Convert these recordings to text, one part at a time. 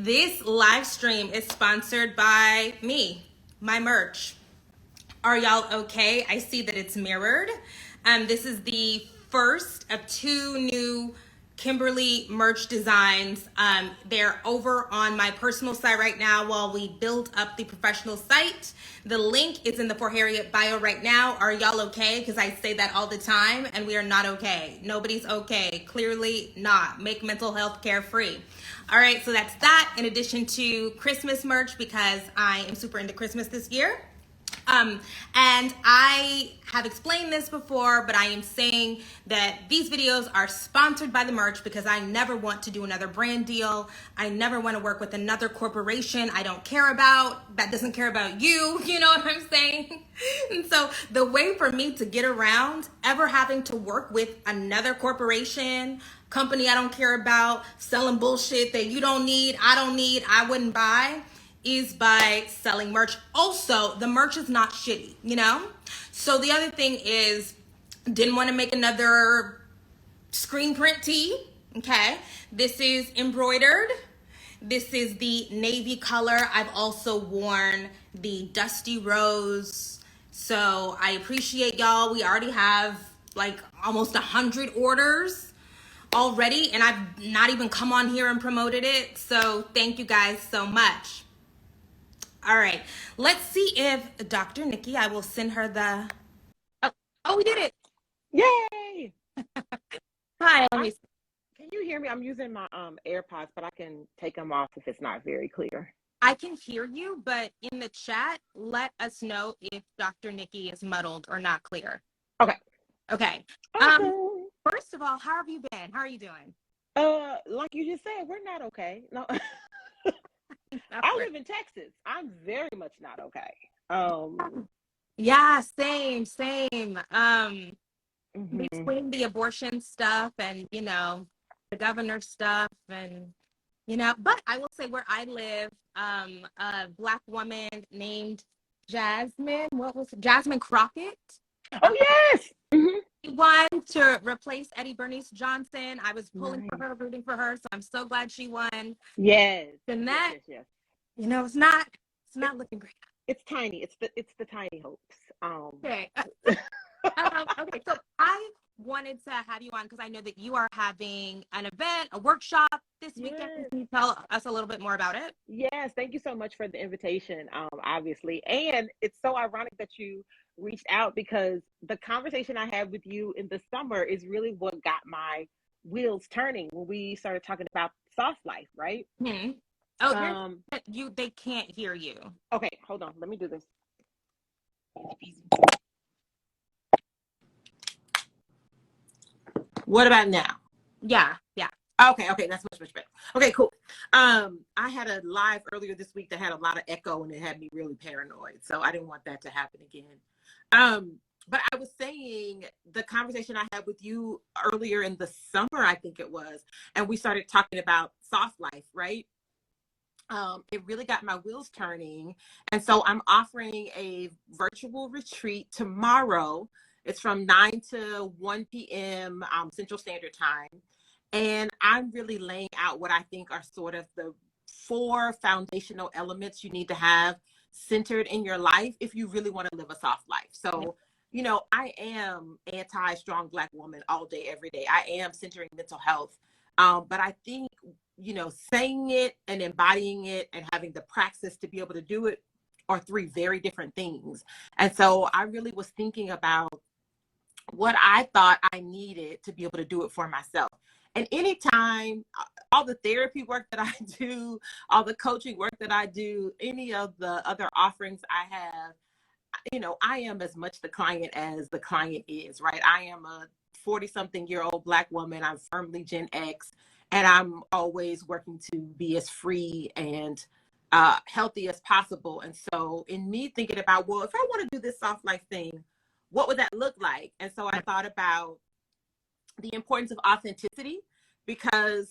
This live stream is sponsored by me, my merch. Are y'all okay? I see that it's mirrored. This is the first of two new Kimberly merch designs. They're over on my personal site right now while we build up the professional site. The link is in the For Harriet bio right now. Are y'all okay? Because I say that all the time and we are not okay. Nobody's okay. Clearly not. Make mental health care free. All right, so that's that in addition to Christmas merch because I am super into Christmas this year. And I have explained this before, but I am saying that these videos are sponsored by the merch because I never want to do another brand deal. I never want to work with another corporation I don't care about, that doesn't care about you, you know what I'm saying? And so the way for me to get around ever having to work with another corporation, company I don't care about, selling bullshit that you don't need, I wouldn't buy, is by selling merch. Also, the merch is not shitty, you know? So the other thing is, didn't want to make another screen print tee, okay? This is embroidered. This is the navy color. I've also worn the dusty rose. So I appreciate y'all. We already have like almost 100 orders already, and I've not even come on here and promoted it. So thank you guys so much. All right, let's see if Dr. Nikki, I will send her the, oh, we did it. Yay! Hi, let me see. Can you hear me? I'm using my AirPods, but I can take them off if it's not very clear. I can hear you, but in the chat, let us know if Dr. Nikki is muddled or not clear. Okay. Okay. First of all, how have you been? How are you doing? Like you just said, we're not okay. No. I live in Texas. I'm very much not okay. Yeah, same. Mm-hmm. Between the abortion stuff and, you know, the governor stuff and, you know, but I will say where I live, a Black woman named Jasmine Crockett. Oh, yes! Mm-hmm. She won to replace Eddie Bernice Johnson. I was pulling for Nice. her, rooting for her, so I'm so glad she won. Yes. And that, yes. you know, it's not looking great. It's tiny. It's the tiny hopes. Okay. Okay, so I wanted to have you on because I know that you are having an event, a workshop this weekend. Can you tell us a little bit more about it? Yes, thank you so much for the invitation, obviously. And it's so ironic that you reached out because the conversation I had with you in the summer is really what got my wheels turning when we started talking about soft life, right? Mm-hmm. Oh, they can't hear you. Okay, hold on. Let me do this. What about now? Yeah. Okay, that's much better. Okay, cool. I had a live earlier this week that had a lot of echo and it had me really paranoid. So I didn't want that to happen again. But I was saying the conversation I had with you earlier in the summer, I think it was, and we started talking about soft life, right? It really got my wheels turning. And so I'm offering a virtual retreat tomorrow. It's from 9 to 1 p.m. Central Standard Time. And I'm really laying out what I think are sort of the 4 foundational elements you need to have centered in your life if you really want to live a soft life. So, you know, I am anti-strong Black woman all day, every day. I am centering mental health. But I think, you know, saying it and embodying it and having the praxis to be able to do it are 3 very different things. And so I really was thinking about what I thought I needed to be able to do it for myself. And anytime, all the therapy work that I do, all the coaching work that I do, any of the other offerings I have, you know, I am as much the client as the client is, right? I am a 40-something-year-old Black woman. I'm firmly Gen X, and I'm always working to be as free and healthy as possible. And so in me thinking about, well, if I want to do this soft life thing, what would that look like? And so I thought about the importance of authenticity, because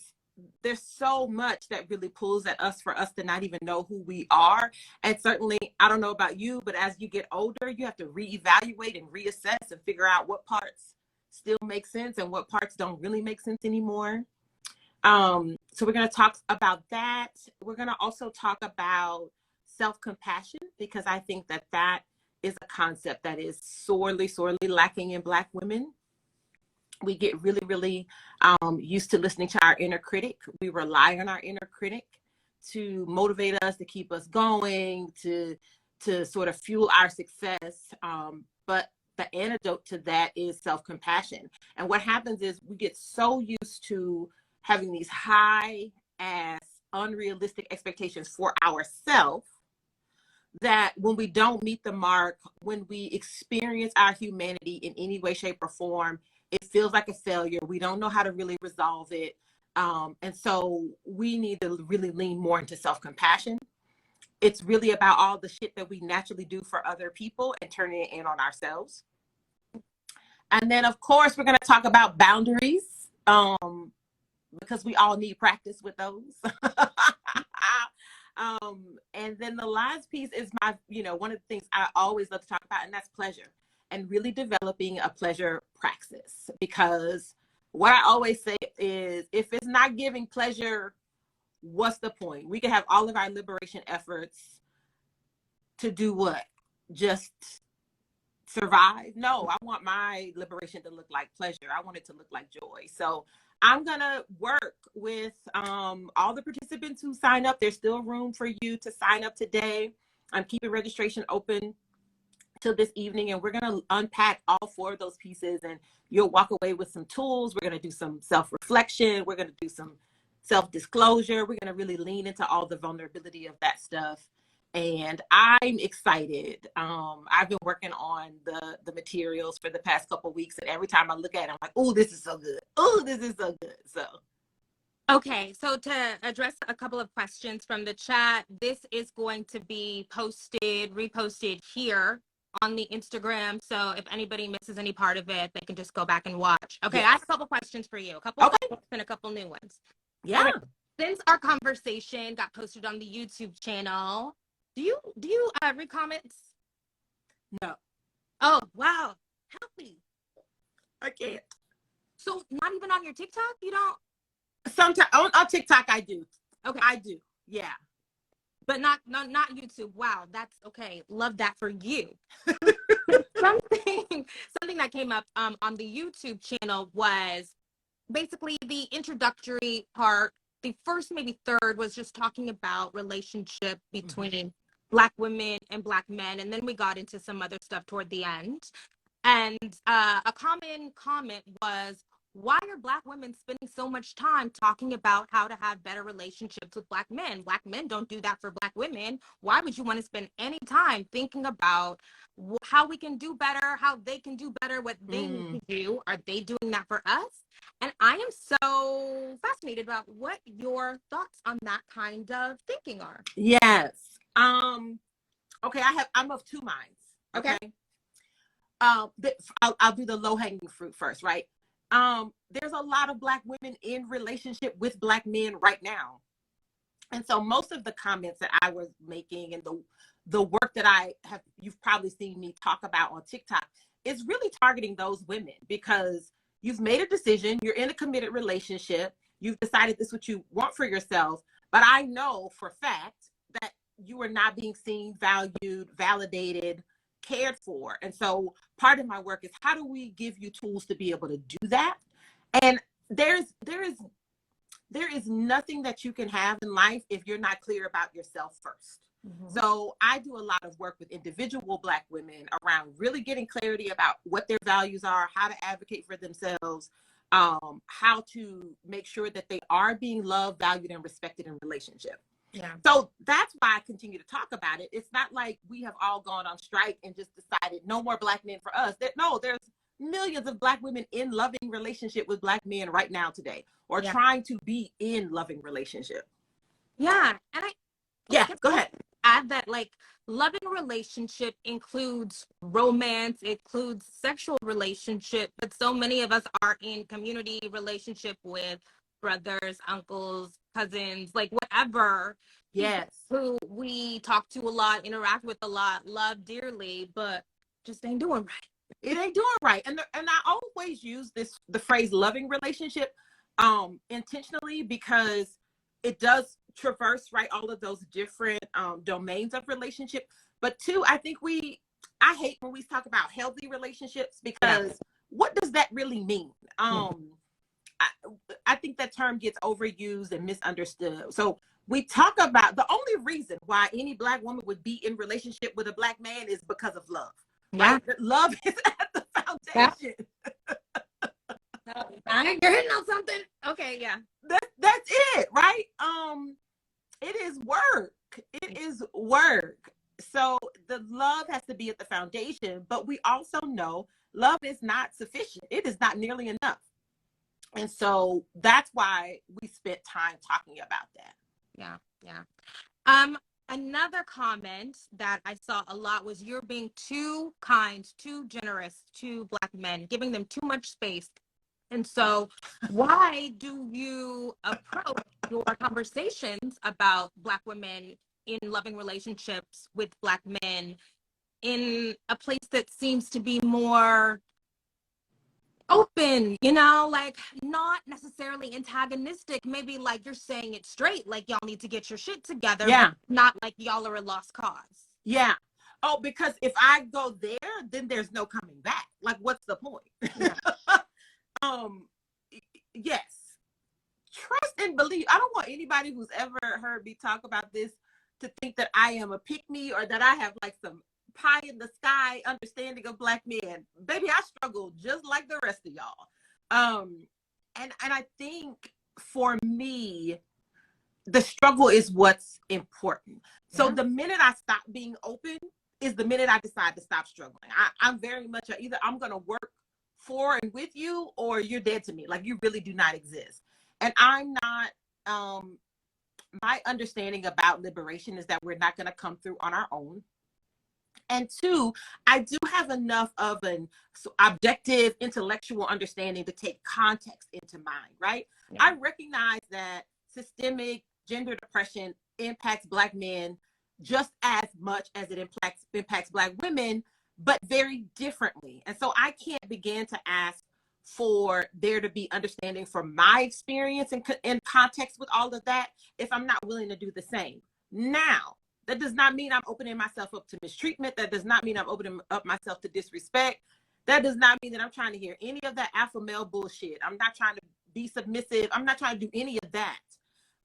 there's so much that really pulls at us for us to not even know who we are. And certainly, I don't know about you, but as you get older, you have to reevaluate and reassess and figure out what parts still make sense and what parts don't really make sense anymore. So we're going to talk about that. We're going to also talk about self-compassion, because I think that that is a concept that is sorely, sorely lacking in Black women. We get really, really used to listening to our inner critic. We rely on our inner critic to motivate us, to keep us going, to sort of fuel our success. But the antidote to that is self-compassion. And what happens is we get so used to having these high ass unrealistic expectations for ourselves that when we don't meet the mark, when we experience our humanity in any way, shape, or form, it feels like a failure. We don't know how to really resolve it. And so we need to really lean more into self-compassion. It's really about all the shit that we naturally do for other people and turning it in on ourselves. And then, of course, we're going to talk about boundaries, because we all need practice with those. And then the last piece is my, one of the things I always love to talk about, and that's pleasure, and really developing a pleasure praxis. Because what I always say is, if it's not giving pleasure, what's the point? We can have all of our liberation efforts to do what? Just survive? No, I want my liberation to look like pleasure. I want it to look like joy. So I'm going to work with all the participants who sign up. There's still room for you to sign up today. I'm keeping registration open till this evening, and we're going to unpack all 4 of those pieces, and you'll walk away with some tools. We're going to do some self-reflection. We're going to do some self-disclosure. We're going to really lean into all the vulnerability of that stuff. And I'm excited. I've been working on the materials for the past couple of weeks, and every time I look at it, I'm like, oh, this is so good. Oh, this is so good. So. Okay, so to address a couple of questions from the chat, this is going to be reposted here on the Instagram. So if anybody misses any part of it, they can just go back and watch. Okay, yes. I have a couple questions for you. A couple and a couple new ones. Yeah. Okay. Since our conversation got posted on the YouTube channel, do you read comments? No. Oh, wow. Help me. I can't. So not even on your TikTok? You don't? Sometimes on TikTok I do. Okay. I do. Yeah. But not YouTube. Wow, that's okay. Love that for you. something that came up on the YouTube channel was basically the introductory part. The first, maybe third, was just talking about relationship between Black women and Black men. And then we got into some other stuff toward the end. And a common comment was, why are Black women spending so much time talking about how to have better relationships with Black men? Black men don't do that for Black women. Why would you want to spend any time thinking about how we can do better, how they can do better, what they need to do? Are they doing that for us? And I am so fascinated about what your thoughts on that kind of thinking are. Yes. Okay, I'm of 2 minds. Okay. I'll do the low-hanging fruit first, right? There's a lot of Black women in relationship with Black men right now. And so most of the comments that I was making and the work that you've probably seen me talk about on TikTok is really targeting those women, because you've made a decision, you're in a committed relationship, you've decided this is what you want for yourself, but I know for a fact that you are not being seen, valued, validated, cared for. And so part of my work is, how do we give you tools to be able to do that? And there is nothing that you can have in life if you're not clear about yourself first. So I do a lot of work with individual Black women around really getting clarity about what their values are, how to advocate for themselves, how to make sure that they are being loved, valued, and respected in relationship. Yeah. So that's why I continue to talk about it. It's not like we have all gone on strike and just decided no more Black men for us. No, there's millions of Black women in loving relationship with Black men right now today, or trying to be in loving relationship. Yeah. And go ahead. Add that, like, loving relationship includes romance, includes sexual relationship, but so many of us are in community relationship with brothers, uncles, cousins, like whatever. Yes. Who we talk to a lot, interact with a lot, love dearly, but just ain't doing right. It ain't doing right. And I always use the phrase loving relationship, intentionally, because it does traverse, right, all of those different domains of relationship. But two, I hate when we talk about healthy relationships, because what does that really mean? I think that term gets overused and misunderstood. So we talk about the only reason why any Black woman would be in relationship with a Black man is because of love. Yeah. Right? Love is at the foundation. You're hitting on something. Okay, yeah. That's it, right? It is work. It is work. So the love has to be at the foundation, but we also know love is not sufficient. It is not nearly enough. And so that's why we spent time talking about that. Yeah. Another comment that I saw a lot was you're being too kind, too generous to Black men, giving them too much space. And so why do you approach your conversations about Black women in loving relationships with Black men in a place that seems to be more open, like not necessarily antagonistic, maybe like you're saying it straight, like y'all need to get your shit together, but not like y'all are a lost cause? Yeah. Oh, because if I go there, then there's no coming back. Like, what's the point? Yeah. Yes. Trust and believe. I don't want anybody who's ever heard me talk about this to think that I am a pick-me or that I have like some pie in the sky understanding of Black men. Baby, I struggle just like the rest of y'all. And I think for me, the struggle is what's important. So the minute I stop being open is the minute I decide to stop struggling. I'm very much either I'm going to work for and with you, or you're dead to me. Like, you really do not exist. And I'm not, my understanding about liberation is that we're not going to come through on our own. And two, I do have enough of an objective intellectual understanding to take context into mind, right? Yeah. I recognize that systemic gender depression impacts Black men just as much as it impacts Black women, but very differently. And so I can't begin to ask for there to be understanding from my experience and in context with all of that if I'm not willing to do the same. Now, that does not mean I'm opening myself up to mistreatment. That does not mean I'm opening up myself to disrespect. That does not mean that I'm trying to hear any of that alpha male bullshit. I'm not trying to be submissive. I'm not trying to do any of that.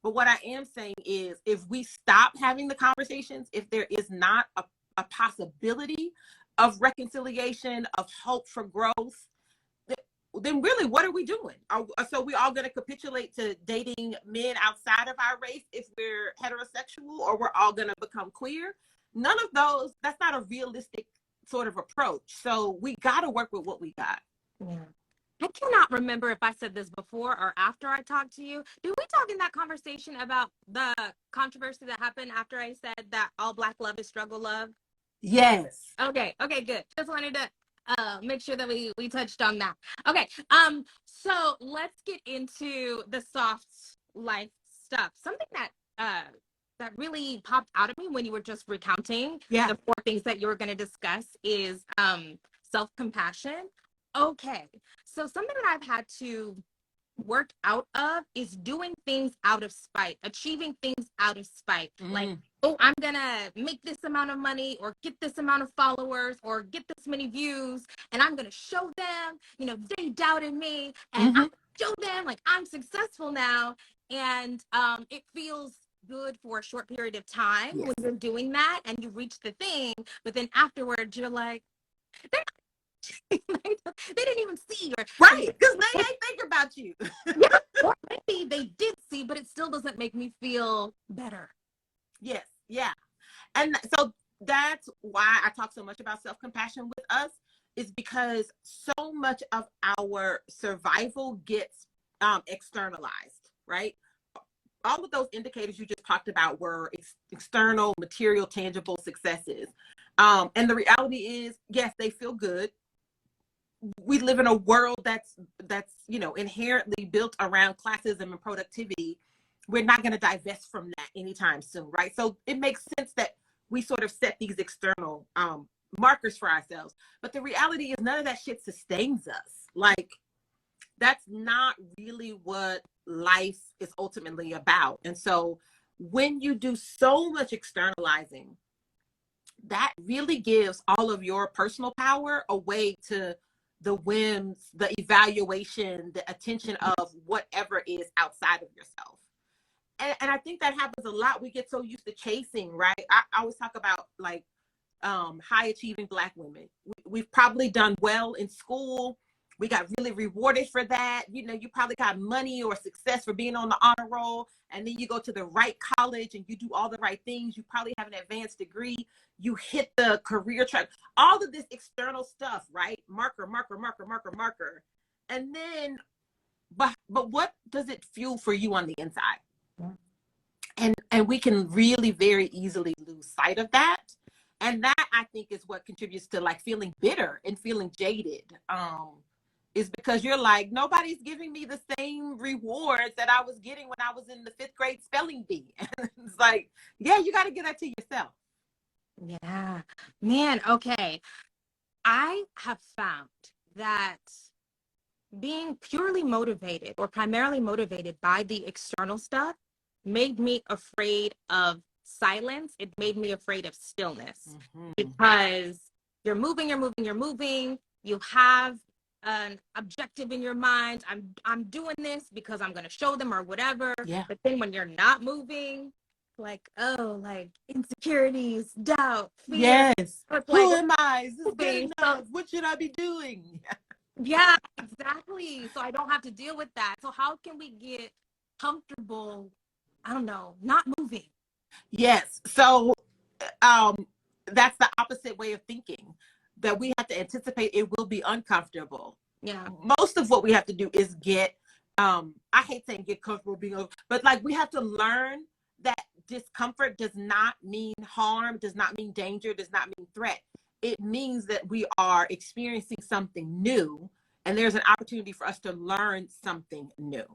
But what I am saying is, if we stop having the conversations, if there is not a possibility of reconciliation, of hope for growth, then really, what are we doing? So we all going to capitulate to dating men outside of our race if we're heterosexual, or we're all going to become queer? None of those. That's not a realistic sort of approach. So we got to work with what we got. Yeah. I cannot remember if I said this before or after I talked to you. Did we talk in that conversation about the controversy that happened after I said that all Black love is struggle love? Yes. Okay, good. Just wanted to make sure that we touched on that. Okay, so let's get into the soft life stuff. Something that really popped out at me when you were just recounting the 4 things that you were going to discuss is self-compassion. Okay, so something that I've had to work out of is doing things out of spite, achieving things out of spite. Like, oh, I'm gonna make this amount of money or get this amount of followers or get this many views, and I'm gonna show them, they doubted me, and I'm gonna show them like I'm successful now. And it feels good for a short period of time when you're doing that and you reach the thing, but then afterwards you're like, they didn't even see, right, because they ain't think about you. Yeah, or maybe they did see, but it still doesn't make me feel better. Yes, yeah. And so that's why I talk so much about self-compassion with us, is because so much of our survival gets externalized, right? All of those indicators you just talked about were external, material, tangible successes. And the reality is, yes, they feel good. We live in a world that's inherently built around classism and productivity. We're not going to divest from that anytime soon, right? So it makes sense that we sort of set these external markers for ourselves. But the reality is, none of that shit sustains us. Like, that's not really what life is ultimately about. And so when you do so much externalizing, that really gives all of your personal power away to the whims, the evaluation, the attention of whatever is outside of yourself. And I think that happens a lot. We get so used to chasing, right? I always talk about like high achieving Black women. We've probably done well in school. We got really rewarded for that. You know, you probably got money or success for being on the honor roll. And then you go to the right college and you do all the right things. You probably have an advanced degree. You hit the career track. All of this external stuff, right? Marker, marker, marker, marker, marker. And then, but what does it fuel for you on the inside? Yeah. And we can really very easily lose sight of that. And that, I think, is what contributes to like feeling bitter and feeling jaded. Is because you're like, nobody's giving me the same rewards that I was getting when I was in the 5th grade spelling bee. And it's like, yeah, you got to get that to yourself. Yeah, man. Okay. I have found that being purely motivated or primarily motivated by the external stuff made me afraid of silence. It made me afraid of stillness because you're moving, you're moving, you're moving. You have an objective in your mind. I'm doing this because I'm going to show them or whatever. Yeah. But then when you're not moving, like, oh, like insecurities, doubt, fear. Yes. It's Who like, am I? Is this good enough? So, what should I be doing? yeah, exactly. So I don't have to deal with that. So how can we get comfortable, I don't know, not moving? Yes. So that's the opposite way of thinking, that we have to anticipate it will be uncomfortable. Yeah. Most of what we have to do is get, I hate saying get comfortable being over, but like we have to learn that discomfort does not mean harm, does not mean danger, does not mean threat. It means that we are experiencing something new and there's an opportunity for us to learn something new.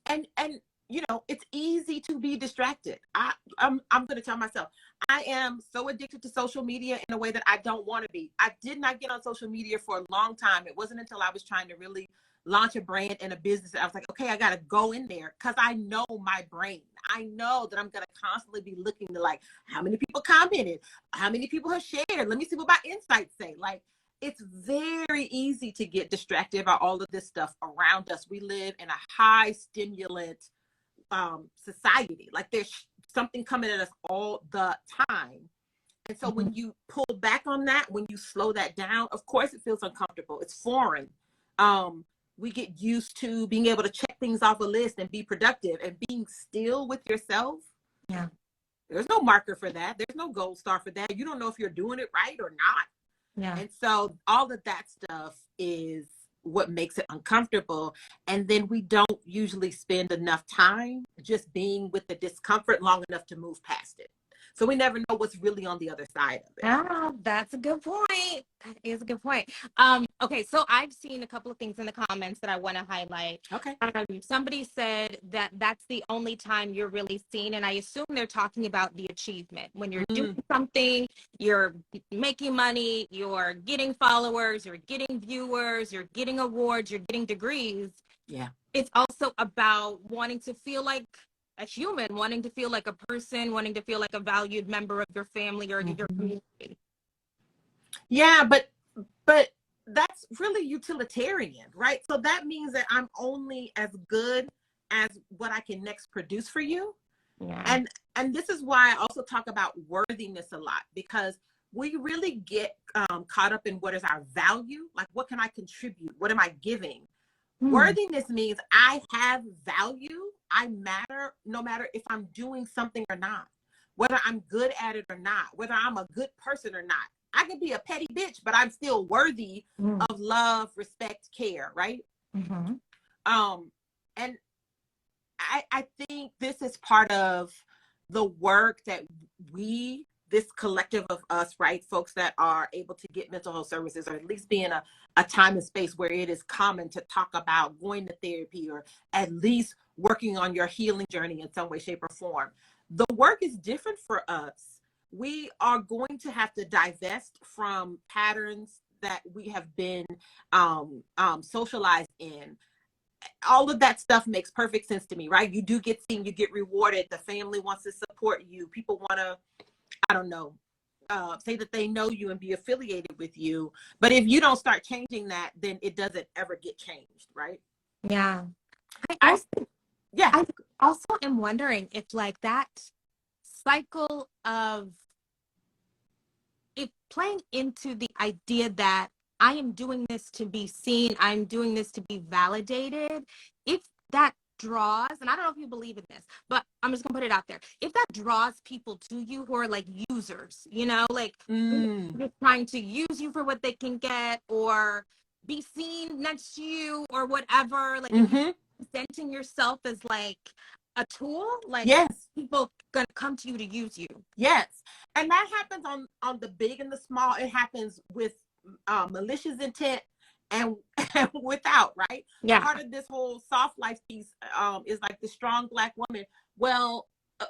And you know, it's easy to be distracted. I'm going to tell myself, I am so addicted to social media in a way that I don't want to be. I did not get on social media for a long time. It wasn't until I was trying to really launch a brand and a business that I was like, okay, I got to go in there because I know my brain. I know that I'm going to constantly be looking to like, how many people commented? How many people have shared? Let me see what my insights say. Like, it's very easy to get distracted by all of this stuff around us. We live in a high stimulant society. Like there's something coming at us all the time. And so when you pull back on that, when you slow that down, of course it feels uncomfortable. It's foreign. We get used to being able to check things off a list and be productive, and being still with yourself. Yeah. There's no marker for that. There's no gold star for that. You don't know if you're doing it right or not. Yeah. And so all of that stuff is what makes it uncomfortable. And then we don't usually spend enough time just being with the discomfort long enough to move past it. So we never know what's really on the other side of it. Ah, that's a good point. That is a good point. Okay, so I've seen a couple of things in the comments that I want to highlight. Okay. Somebody said that that's the only time you're really seen, and I assume they're talking about the achievement. When you're doing something, you're making money, you're getting followers, you're getting viewers, you're getting awards, you're getting degrees. Yeah. It's also about wanting to feel like a human, wanting to feel like a person, wanting to feel like a valued member of your family or your community. Yeah, but that's really utilitarian, right? So that means that I'm only as good as what I can next produce for you. Yeah. And this is why I also talk about worthiness a lot, because we really get caught up in what is our value, like what can I contribute, what am I giving? Worthiness means I have value. I matter no matter if I'm doing something or not, whether I'm good at it or not, whether I'm a good person or not. I could be a petty bitch, but I'm still worthy of love, respect, care, right? And I think this is part of the work that we, this collective of us, right, folks that are able to get mental health services, or at least be in a time and space where it is common to talk about going to therapy, or at least working on your healing journey in some way, shape, or form. The work is different for us. We are going to have to divest from patterns that we have been socialized in, all of that stuff makes perfect sense to me, right? You do get seen, you get rewarded. The family wants to support you. People want to, I don't know, say that they know you and be affiliated with you. But if you don't start changing that, then it doesn't ever get changed, right? Yeah. I yeah. I also am wondering if like that cycle of it playing into the idea that I am doing this to be seen, I'm doing this to be validated, if that draws, and I don't know if you believe in this, but I'm just gonna put it out there. If that draws people to you who are like users, you know, like just trying to use you for what they can get or be seen next to you or whatever, like if you're presenting yourself as like a tool, like yes, people gonna come to you to use you. yes, and that happens on the big and the small. It happens with malicious intent and, and without, right? Yeah. Part of this whole soft life piece is like the strong Black woman. Well,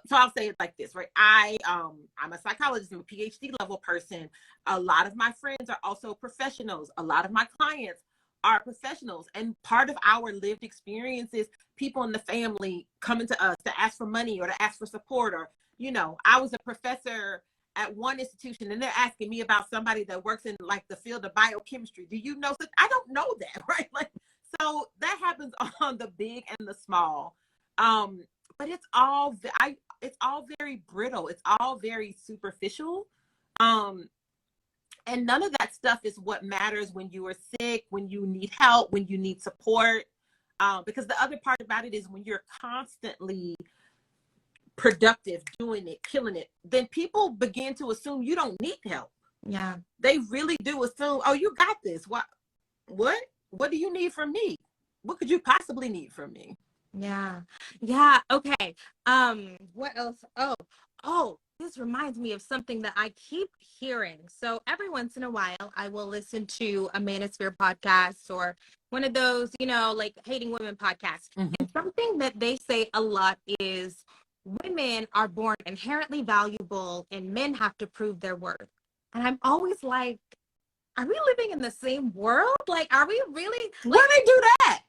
so I'll say it like this, right? I'm a psychologist, I'm a PhD level person. A lot of my friends are also professionals. A lot of my clients are professionals, and part of our lived experience is people in the family coming to us to ask for money or to ask for support. Or, you know, I was a professor at one institution and they're asking me about somebody that works in like the field of biochemistry. Do you know that? I don't know that, right? Like, so that happens on the big and the small. But it's all very brittle. It's all very superficial. And none of that stuff is what matters when you are sick, when you need help, when you need support. Because the other part about it is when you're constantly productive, doing it, killing it, then people begin to assume you don't need help. Yeah. They really do assume, oh, you got this. What do you need from me? What could you possibly need from me? Yeah. Yeah. Okay. What else? Oh, this reminds me of something that I keep hearing. So every once in a while, I will listen to a Manosphere podcast or one of those, you know, like hating women podcasts. Mm-hmm. And something that they say a lot is women are born inherently valuable and men have to prove their worth. And I'm always like, are we living in the same world? Like, are we really? Where they do that?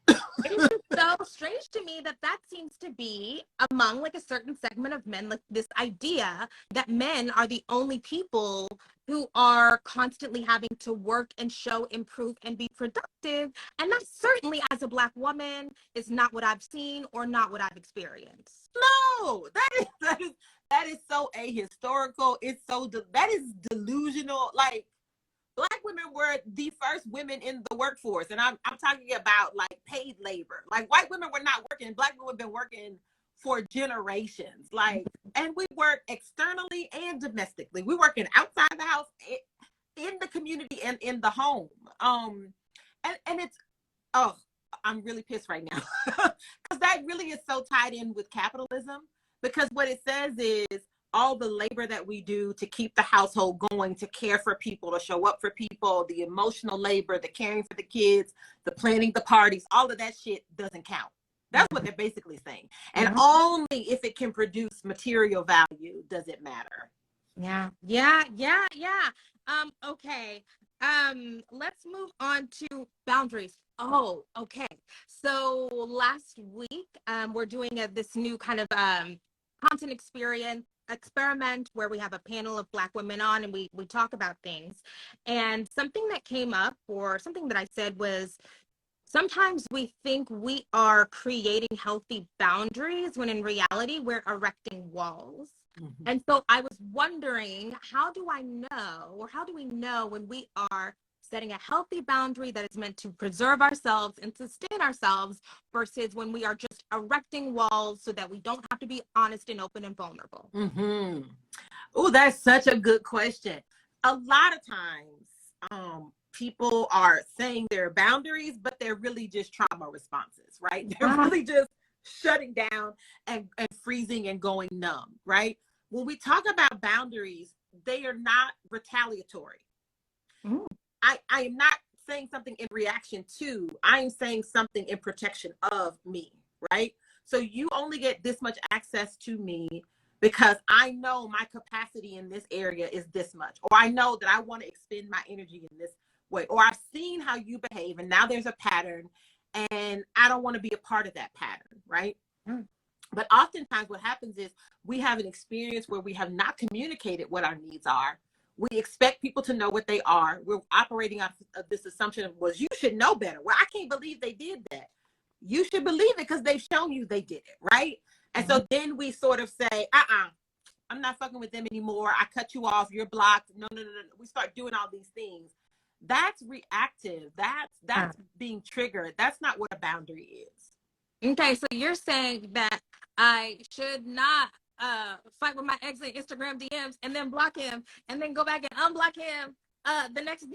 It is just so strange to me that that seems to be among like a certain segment of men, like this idea that men are the only people who are constantly having to work and show, improve, and be productive. And that certainly, as a Black woman, is not what I've seen or not what I've experienced. No, that is so ahistorical. It's so that is delusional. Like, Black women were the first women in the workforce. And I'm talking about like paid labor. Like, white women were not working. Black women have been working for generations. Like, and we work externally and domestically. We're working outside the house, in the community, and in the home. And it's, oh, I'm really pissed right now. Because that really is so tied in with capitalism. Because what it says is, all the labor that we do to keep the household going, to care for people, to show up for people, the emotional labor, the caring for the kids, the planning the parties, all of that shit doesn't count. That's what they're basically saying. And only if it can produce material value does it matter. Yeah. Okay. Let's move on to boundaries. Oh, okay. So last week, we're doing this new kind of content experiment where we have a panel of Black women on and we talk about things. And something that came up, or something that I said, was sometimes we think we are creating healthy boundaries when in reality we're erecting walls. Mm-hmm. And so I was wondering, how do we know when we are setting a healthy boundary that is meant to preserve ourselves and sustain ourselves versus when we are just erecting walls so that we don't have to be honest and open and vulnerable? Mm-hmm. Oh, that's such a good question. A lot of times, people are saying their boundaries, but they're really just trauma responses, right? They're really just shutting down and freezing and going numb, right? When we talk about boundaries, they are not retaliatory. Mm. I am not saying something in reaction to, I am saying something in protection of me, right? So you only get this much access to me because I know my capacity in this area is this much, or I know that I want to expend my energy in this way, or I've seen how you behave and now there's a pattern and I don't want to be a part of that pattern, right? Mm. But oftentimes what happens is we have an experience where we have not communicated what our needs are. We expect people to know what they are. We're operating off of this assumption of, well, you should know better. Well, I can't believe they did that. You should believe it because they've shown you they did it, right? And so then we sort of say, I'm not fucking with them anymore. I cut you off. You're blocked. No. We start doing all these things. That's reactive. That's being triggered. That's not what a boundary is. Okay, so you're saying that I should not fight with my ex in Instagram DMs and then block him and then go back and unblock him the next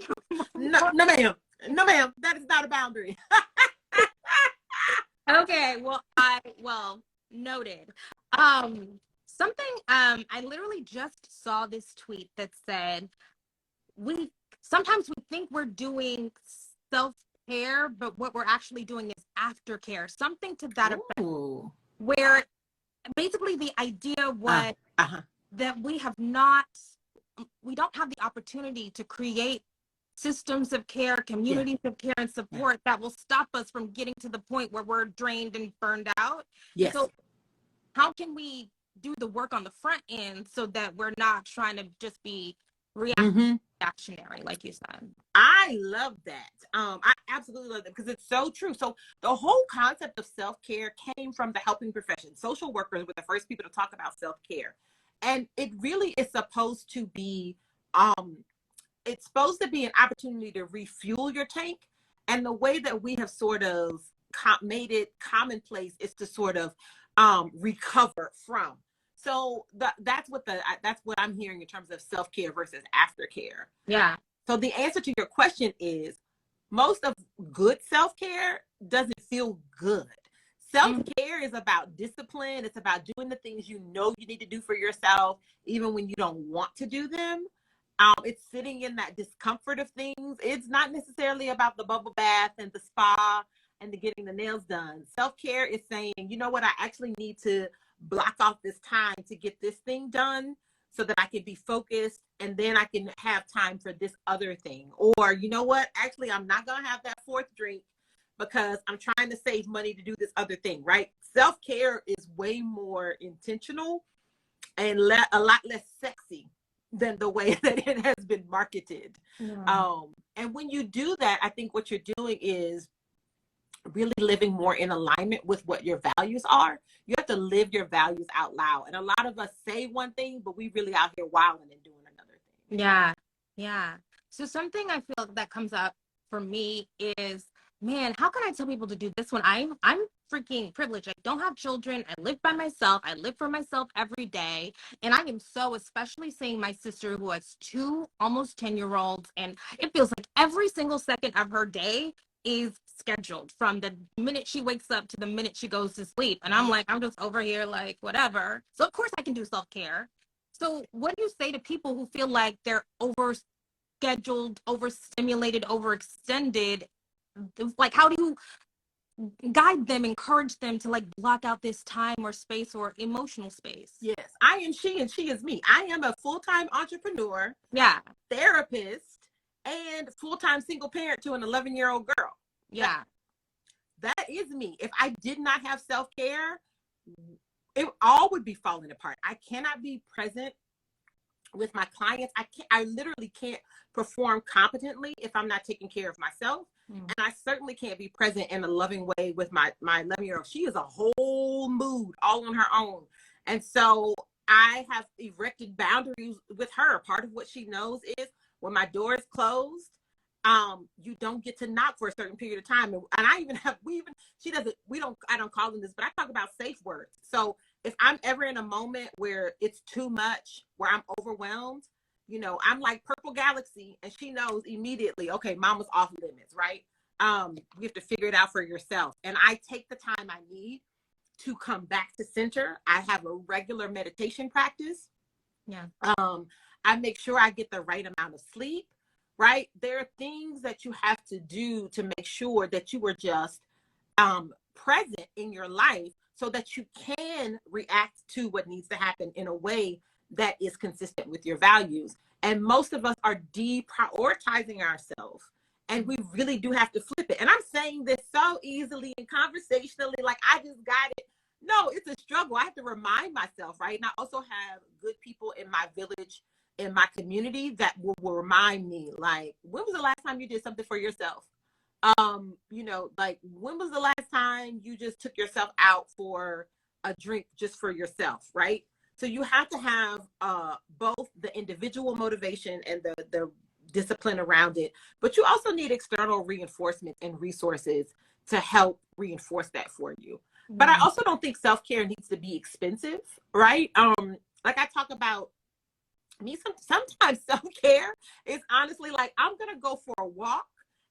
No, ma'am. That is not a boundary. Okay, well noted. Something I literally just saw this tweet that said sometimes we think we're doing self-care, but what we're actually doing is aftercare. Something to that effect, where basically the idea was that we don't have the opportunity to create systems of care, communities of care and support that will stop us from getting to the point where we're drained and burned out. Yes. So how can we do the work on the front end so that we're not trying to just be reactionary, like you said? I love that. I absolutely love that because it's so true. So the whole concept of self-care came from the helping profession. Social workers were the first people to talk about self-care. And it really is supposed to be, it's supposed to be an opportunity to refuel your tank. And the way that we have sort of made it commonplace is to sort of recover from. So that's what I'm hearing in terms of self-care versus aftercare. Yeah. So the answer to your question is most of good self-care doesn't feel good. Self-care is about discipline. It's about doing the things you know you need to do for yourself, even when you don't want to do them. It's sitting in that discomfort of things. It's not necessarily about the bubble bath and the spa and the getting the nails done. Self-care is saying, you know what, I actually need to block off this time to get this thing done so that I can be focused and then I can have time for this other thing. Or, you know what, actually, I'm not going to have that fourth drink because I'm trying to save money to do this other thing, right? Self-care is way more intentional and a lot less sexy than the way that it has been marketed. And when you do that, I think what you're doing is really living more in alignment with what your values are. You have to live your values out loud. And a lot of us say one thing, but we really out here wilding and doing another thing. Yeah. So something I feel that comes up for me is, man, how can I tell people to do this when I'm freaking privileged? I don't have children. I live by myself. I live for myself every day. And I am so, especially seeing my sister who has 2 almost 10-year-olds. And it feels like every single second of her day is scheduled from the minute she wakes up to the minute she goes to sleep. And I'm like, I'm just over here like, whatever. So of course I can do self-care. So what do you say to people who feel like they're overscheduled, overstimulated, overextended? Like, how do you guide them, encourage them to like block out this time or space or emotional space? Yes, I am she and she is me. I am a full-time entrepreneur, therapist, and full-time single parent to an 11-year-old girl. Yeah. That is me. If I did not have self-care, it all would be falling apart. I cannot be present with my clients. I literally can't perform competently if I'm not taking care of myself. And I certainly can't be present in a loving way with my 11-year-old. She is a whole mood all on her own. And so I have erected boundaries with her. Part of what she knows is when my door is closed, you don't get to knock for a certain period of time. And I don't call them this, but I talk about safe words. So if I'm ever in a moment where it's too much, where I'm overwhelmed, you know, I'm like Purple Galaxy and she knows immediately, okay, mama's off limits, right? You have to figure it out for yourself. And I take the time I need to come back to center. I have a regular meditation practice. I make sure I get the right amount of sleep, right? There are things that you have to do to make sure that you are just present in your life so that you can react to what needs to happen in a way that is consistent with your values. And most of us are deprioritizing ourselves And we really do have to flip it. And I'm saying this so easily and conversationally, like I just got it. No, it's a struggle. I have to remind myself, right? And I also have good people in my village, in my community that will remind me, like, when was the last time you did something for yourself? Like, when was the last time you just took yourself out for a drink just for yourself, right? So you have to have both the individual motivation and the discipline around it, but you also need external reinforcement and resources to help reinforce that for you. But I also don't think self-care needs to be expensive, right? Like I talk about me, sometimes self-care is honestly like, I'm gonna go for a walk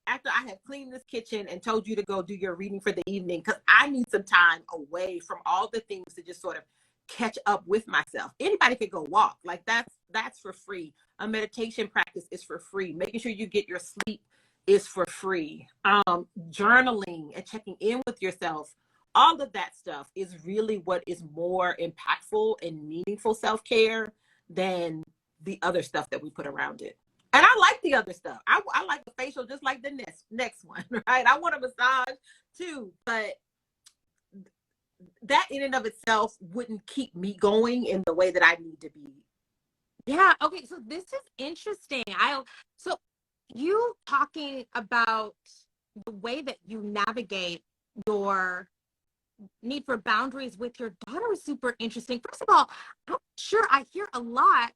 after I have cleaned this kitchen and told you to go do your reading for the evening, because I need some time away from all the things to just sort of catch up with myself. Anybody could go walk, like that's for free. A meditation practice is for free. Making sure you get your sleep is for free. Journaling and checking in with yourself, all of that stuff is really what is more impactful and meaningful self-care than the other stuff that we put around it. And I like the other stuff. I like the facial just like the next one, right? I want a massage too, but that in and of itself wouldn't keep me going in the way that I need to be. Yeah. Okay. So this is interesting. So you talking about the way that you navigate your need for boundaries with your daughter is super interesting. First of all, I'm sure I hear a lot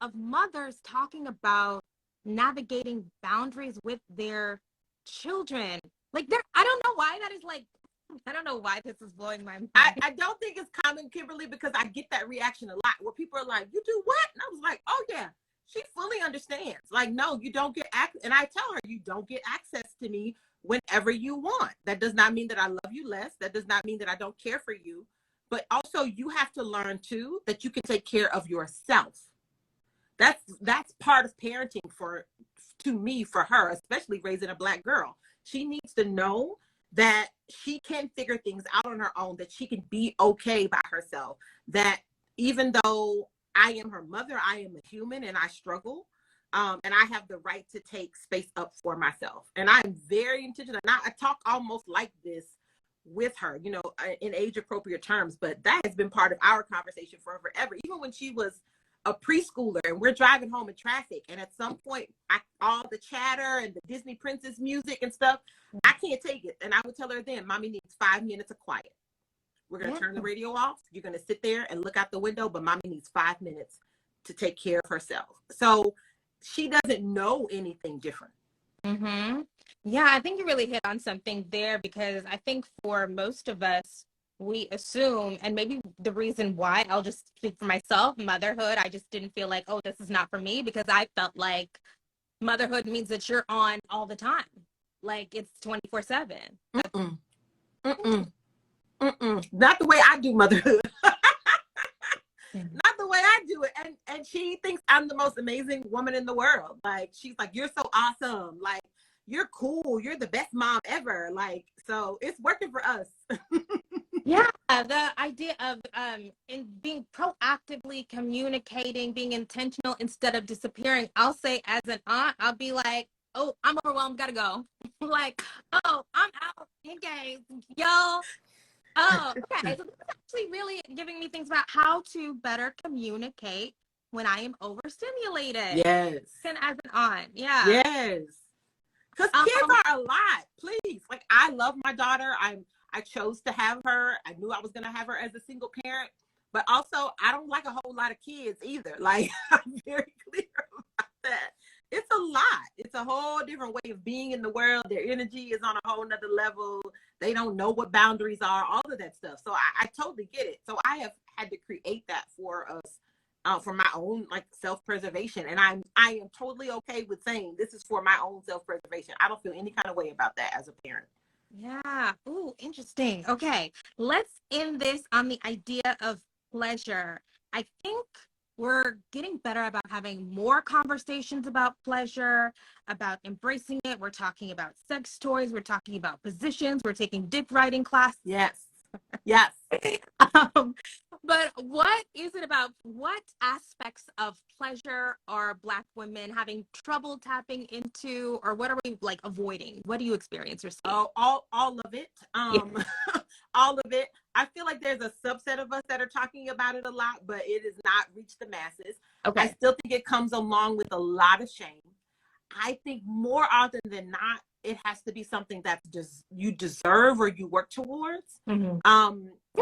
of mothers talking about navigating boundaries with their children. Like, I don't know why that is like, I don't know why this is blowing my mind. I don't think it's common, Kimberly, because I get that reaction a lot where people are like, you do what? And I was like, oh yeah, she fully understands. Like, no, you don't get access. And I tell her, you don't get access to me whenever you want. That does not mean that I love you less. That does not mean that I don't care for you. But also you have to learn too that you can take care of yourself. That's part of parenting to me, for her, especially raising a Black girl. She needs to know that she can figure things out on her own, that she can be okay by herself, that even though I am her mother, I am a human and I struggle. And I have the right to take space up for myself. And I'm very intentional. Now, I talk almost like this with her, in age appropriate terms, but that has been part of our conversation for forever. Even when she was a preschooler and we're driving home in traffic, and at some point all the chatter and the Disney princess music and stuff, I can't take it. And I would tell her then, mommy needs 5 minutes of quiet. We're going to turn the radio off. You're going to sit there and look out the window, but mommy needs 5 minutes to take care of herself. So she doesn't know anything different. Mm-hmm. Yeah, I think you really hit on something there, because I think for most of us, we assume, and maybe the reason why, I'll just speak for myself, motherhood, I just didn't feel like, oh, this is not for me, because I felt like motherhood means that you're on all the time. Like it's 24/7. Not the way I do motherhood. Not the way I do it. And she thinks I'm the most amazing woman in the world. Like, she's like, you're so awesome. Like, you're cool. You're the best mom ever. Like, so it's working for us. Yeah, the idea of in being proactively communicating, being intentional instead of disappearing. I'll say, as an aunt, I'll be like, oh, I'm overwhelmed, gotta go. Like, oh, I'm out. Okay, yo. Oh, okay. So this is actually really giving me things about how to better communicate when I am overstimulated. Yes. And as an aunt, yeah. Yes. Because kids are a lot. Please. Like, I love my daughter. I chose to have her. I knew I was going to have her as a single parent. But also, I don't like a whole lot of kids either. Like, I'm very clear about that. It's a lot. It's a whole different way of being in the world. Their energy is on a whole nother level. They don't know what boundaries are, all of that stuff. So I totally get it. So I have had to create that for us, for my own like self-preservation. And I am totally okay with saying this is for my own self-preservation. I don't feel any kind of way about that as a parent. Yeah. Ooh, interesting. Okay. Let's end this on the idea of pleasure. I think we're getting better about having more conversations about pleasure, about embracing it. We're talking about sex toys. We're talking about positions. We're taking dick riding class. Yes. Yes. Um, but what is it about what aspects of pleasure are Black women having trouble tapping into, or what are we like avoiding? What do you experience or see? Oh, all of it. Yeah. All of it. I feel like there's a subset of us that are talking about it a lot, but it has not reached the masses. I Okay. still think it comes along with a lot of shame. I think more often than not, it has to be something that's just you deserve or you work towards. Mm-hmm.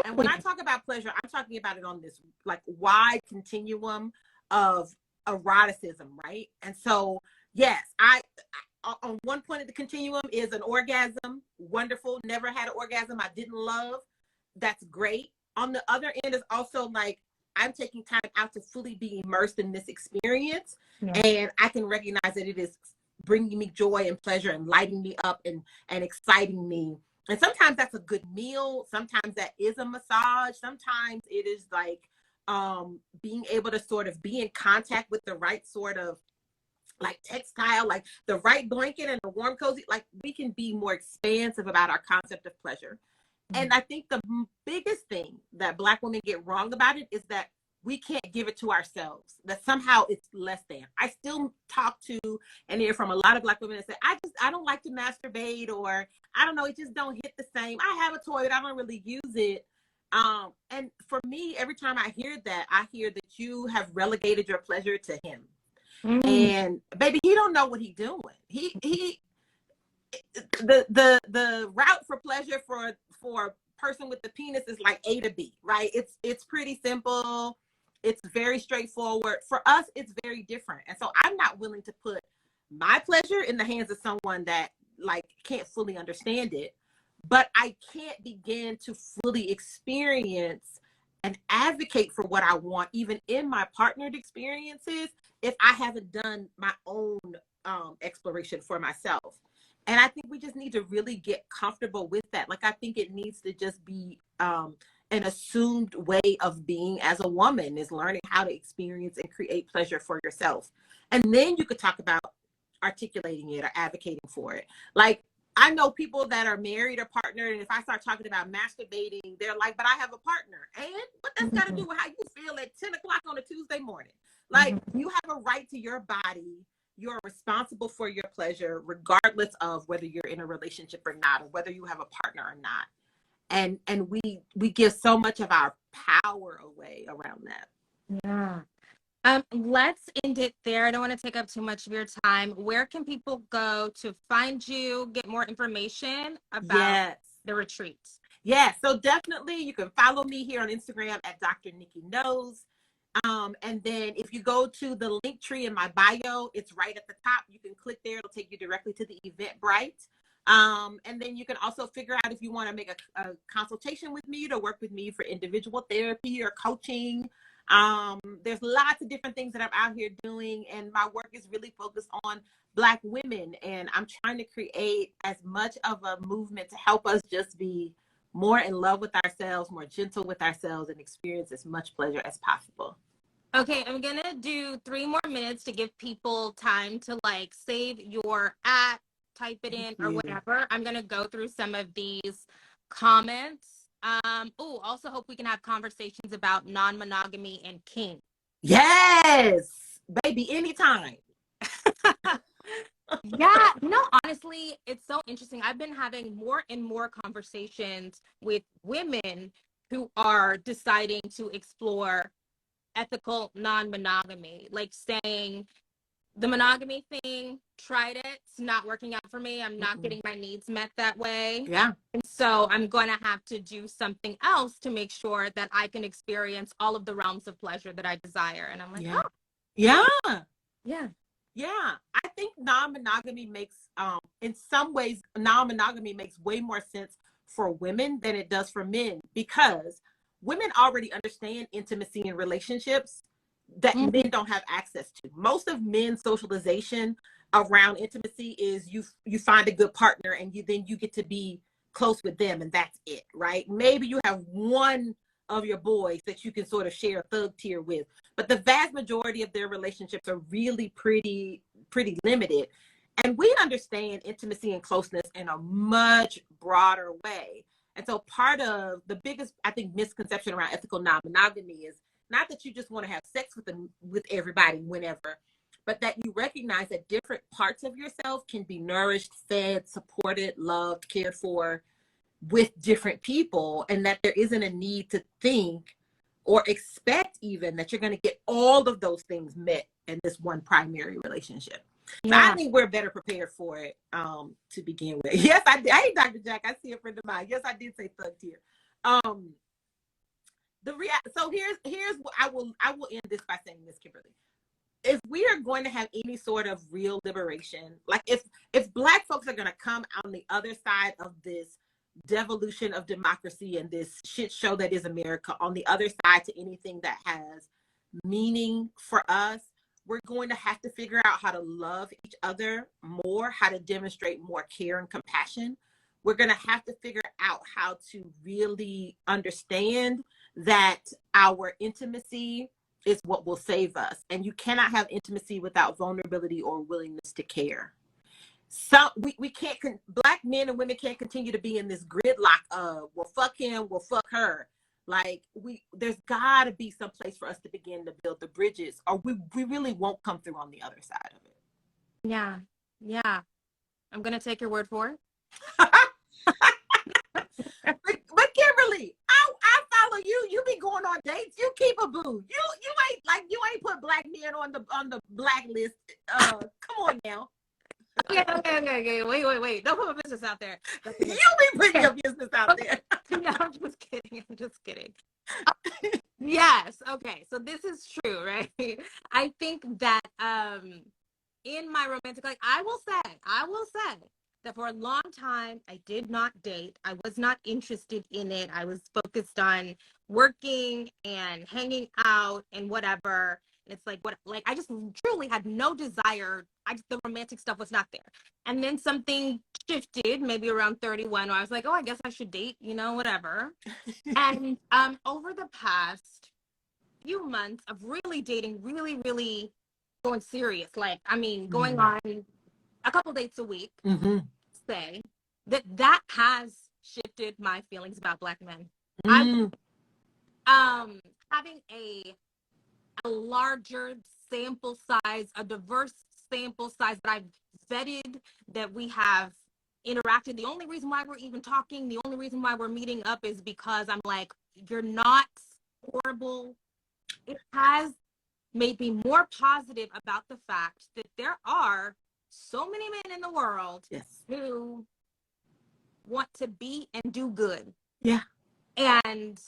And when I talk about pleasure, I'm talking about it on this like wide continuum of eroticism, right? And so, yes, I on one point of the continuum is an orgasm, wonderful. Never had an orgasm I didn't love. That's great. On the other end is also like I'm taking time out to fully be immersed in this experience, Yeah. and I can recognize that it is bringing me joy and pleasure and lighting me up and exciting me. And sometimes that's a good meal. Sometimes that is a massage. Sometimes it is like being able to sort of be in contact with the right sort of like textile, like the right blanket and a warm cozy. Like we can be more expansive about our concept of pleasure. And I think the biggest thing that Black women get wrong about it is that we can't give it to ourselves, that somehow it's less than. I still talk to and hear from a lot of Black women that say, I don't like to masturbate, or I don't know, it just don't hit the same. I have a toy, but I don't really use it. And for me, every time I hear that, I hear that you have relegated your pleasure to him. Mm-hmm. And baby, he don't know what he's doing. The route for pleasure for a person with the penis is like A to B, right? It's pretty simple. It's very straightforward. For us, it's very different. And so I'm not willing to put my pleasure in the hands of someone that like can't fully understand it. But I can't begin to fully experience and advocate for what I want, even in my partnered experiences, if I haven't done my own exploration for myself. And I think we just need to really get comfortable with that. Like, I think it needs to just be an assumed way of being as a woman, is learning how to experience and create pleasure for yourself. And then you could talk about articulating it or advocating for it. Like, I know people that are married or partnered, and if I start talking about masturbating, they're like, but I have a partner. And what that's got to do with how you feel at 10 o'clock on a Tuesday morning? Like, you have a right to your body. You're responsible for your pleasure, regardless of whether you're in a relationship or not, or whether you have a partner or not. And we give so much of our power away around that. Yeah. Let's end it there. I don't want to take up too much of your time. Where can people go to find you, get more information about the retreats? Yeah, so definitely you can follow me here on Instagram at Dr. Nikki Knows. And then if you go to the link tree in my bio, it's right at the top. You can click there. It'll take you directly to the Eventbrite. And then you can also figure out if you want to make a consultation with me to work with me for individual therapy or coaching. There's lots of different things that I'm out here doing, and my work is really focused on Black women. And I'm trying to create as much of a movement to help us just be more in love with ourselves, more gentle with ourselves, and experience as much pleasure as possible. Okay, I'm gonna do 3 more minutes to give people time to like save your type it in or whatever. I'm gonna go through some of these comments. Also hope we can have conversations about non-monogamy and kink. Yes, baby, anytime. Yeah, honestly, it's so interesting. I've been having more and more conversations with women who are deciding to explore ethical non-monogamy, like saying the monogamy thing, tried it, it's not working out for me. I'm not getting my needs met that way. Yeah. And so I'm going to have to do something else to make sure that I can experience all of the realms of pleasure that I desire. And I'm like, yeah. oh. Yeah. Yeah. Yeah. I think non-monogamy makes, in some ways, non-monogamy makes way more sense for women than it does for men, because women already understand intimacy in relationships that men don't have access to. Most of men's socialization around intimacy is you find a good partner and then you get to be close with them, and that's it, right? Maybe you have one of your boys that you can sort of share a thug tier with, but the vast majority of their relationships are really pretty limited. And we understand intimacy and closeness in a much broader way. And so part of the biggest, I think, misconception around ethical non-monogamy is not that you just want to have sex with everybody whenever, but that you recognize that different parts of yourself can be nourished, fed, supported, loved, cared for with different people, and that there isn't a need to think or expect even that you're going to get all of those things met in this one primary relationship. So I think we're better prepared for it to begin with. Yes, I did. Hey, Dr. Jack, I see a friend of mine. Yes, I did say thugged here. So here's what I will end this by saying this, Kimberly. If we are going to have any sort of real liberation, like if Black folks are going to come out on the other side of this devolution of democracy and this shit show that is America, on the other side to anything that has meaning for us, we're going to have to figure out how to love each other more, how to demonstrate more care and compassion. We're going to have to figure out how to really understand that our intimacy is what will save us. And you cannot have intimacy without vulnerability or willingness to care. So we can't, Black men and women can't continue to be in this gridlock of, well, fuck him, well, fuck her. Like there's gotta be some place for us to begin to build the bridges, or we really won't come through on the other side of it. Yeah. I'm gonna take your word for it. But Kimberly, I follow you. You be going on dates. You keep a boo. You ain't put Black men on the blacklist. Come on now. Okay. Wait. Don't put my business out there. You be putting your business out there. No, I'm just kidding. Yes. Okay. So this is true, right? I think that in my romantic life, I will say that for a long time I did not date. I was not interested in it. I was focused on working and hanging out and whatever. It's like I just truly had no desire. The romantic stuff was not there. And then something shifted maybe around 31 where I was like, oh, I guess I should date, whatever. And over the past few months of really dating, really going serious, going on a couple dates a week, say that has shifted my feelings about Black men. Having a larger sample size, a diverse sample size that I've vetted, that we have interacted. The only reason why we're even talking, the only reason why we're meeting up is because I'm like, you're not horrible. It has made me more positive about the fact that there are so many men in the world who want to be and do good. Yeah. And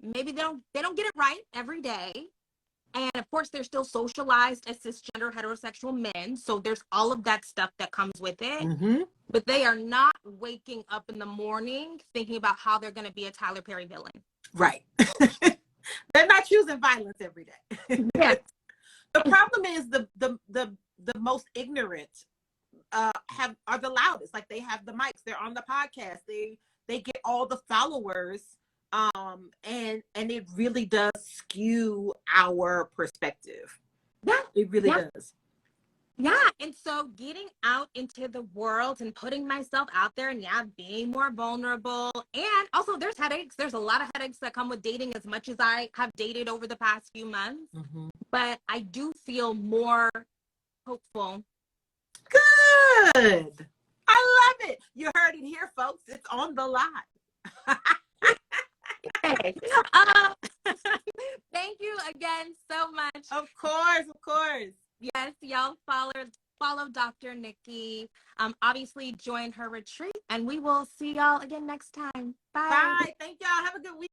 maybe they don't get it right every day. And of course, they're still socialized as cisgender heterosexual men. So there's all of that stuff that comes with it. But they are not waking up in the morning thinking about how they're going to be a Tyler Perry villain. Right. They're not choosing violence every day. Yeah. The problem is the most ignorant are the loudest. Like, they have the mics, they're on the podcast, they get all the followers. And it really does skew our perspective. Yeah, it really does. Yeah, and so getting out into the world and putting myself out there and being more vulnerable. And also there's headaches. There's a lot of headaches that come with dating, as much as I have dated over the past few months. But I do feel more hopeful. Good. I love it. You heard it here, folks. It's on the line. Okay. Thank you again so much. Of course. Yes, y'all follow Dr. Nikki. Obviously join her retreat, and we will see y'all again next time. Bye. Bye. Thank y'all. Have a good week.